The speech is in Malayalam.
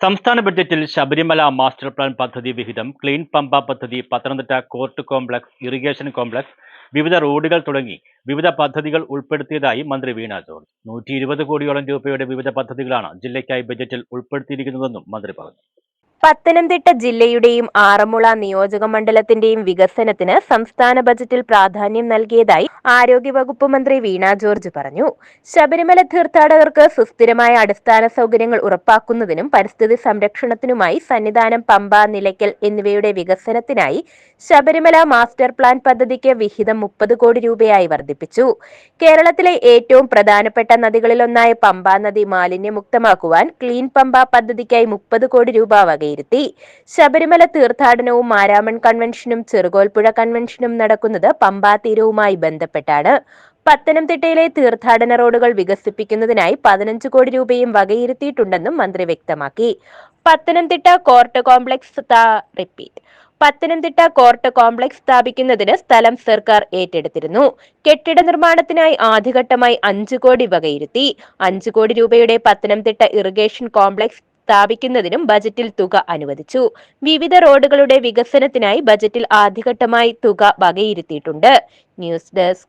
സംസ്ഥാന ബഡ്ജറ്റിൽ ശബരിമല മാസ്റ്റർ പ്ലാൻ പദ്ധതി വിഹിതം, ക്ലീൻ പമ്പ പദ്ധതി, Pathanamthitta court complex, irrigation complex, വിവിധ റോഡുകൾ തുടങ്ങി വിവിധ പദ്ധതികൾ ഉൾപ്പെടുത്തിയതായി മന്ത്രി വീണ ജോർജ്. 120 കോടിയോളം രൂപയുടെ വിവിധ പദ്ധതികളാണ് ജില്ലയ്ക്കായി ബജറ്റിൽ ഉൾപ്പെടുത്തിയിരിക്കുന്നതെന്നും മന്ത്രി പറഞ്ഞു. പത്തനംതിട്ട ജില്ലയുടെയും ആറന്മുള നിയോജക മണ്ഡലത്തിന്റെയും വികസനത്തിന് സംസ്ഥാന ബജറ്റിൽ പ്രാധാന്യം നൽകിയതായി ആരോഗ്യവകുപ്പ് മന്ത്രി വീണ ജോർജ് പറഞ്ഞു. ശബരിമല തീർത്ഥാടകർക്ക് സുസ്ഥിരമായ അടിസ്ഥാന സൗകര്യങ്ങൾ ഉറപ്പാക്കുന്നതിനും പരിസ്ഥിതി സംരക്ഷണത്തിനുമായി സന്നിധാനം, പമ്പ, നിലയ്ക്കൽ എന്നിവയുടെ വികസനത്തിനായി ശബരിമല മാസ്റ്റർ പ്ലാൻ പദ്ധതിക്ക് വിഹിതം 30 കോടി രൂപയായി വർദ്ധിപ്പിച്ചു. കേരളത്തിലെ ഏറ്റവും പ്രധാനപ്പെട്ട നദികളിലൊന്നായ പമ്പാ നദി മാലിന്യമുക്തമാക്കുവാൻ ക്ലീൻ പമ്പ പദ്ധതിക്കായി 30 കോടി രൂപ വകയിരുത്തി. ശബരിമല തീർത്ഥാടനവും മാരാമൺ കൺവെൻഷനും ചെറുകോൽപ്പുഴ കൺവെൻഷനും നടക്കുന്നത് പമ്പാ തീരവുമായി ബന്ധപ്പെട്ടാണ്. പത്തനംതിട്ടയിലെ തീർത്ഥാടന റോഡുകൾ വികസിപ്പിക്കുന്നതിനായി 15 കോടി രൂപയും വകയിരുത്തിയിട്ടുണ്ടെന്നും മന്ത്രി വ്യക്തമാക്കി. പത്തനംതിട്ട കോർട്ട് കോംപ്ലക്സ് സ്ഥാപിക്കുന്നതിന് സ്ഥലം സർക്കാർ ഏറ്റെടുത്തിരുന്നു. കെട്ടിട നിർമ്മാണത്തിനായി ആദ്യഘട്ടമായി 5 കോടി വകയിരുത്തി. 5 കോടി രൂപയുടെ പത്തനംതിട്ട ഇറിഗേഷൻ കോംപ്ലക്സ് സ്ഥാപിക്കുന്നതിനും ബജറ്റിൽ തുക അനുവദിച്ചു. വിവിധ റോഡുകളുടെ വികസനത്തിനായി ബജറ്റിൽ ആദ്യഘട്ടമായി തുക വകയിരുത്തിയിട്ടുണ്ട്. News desk.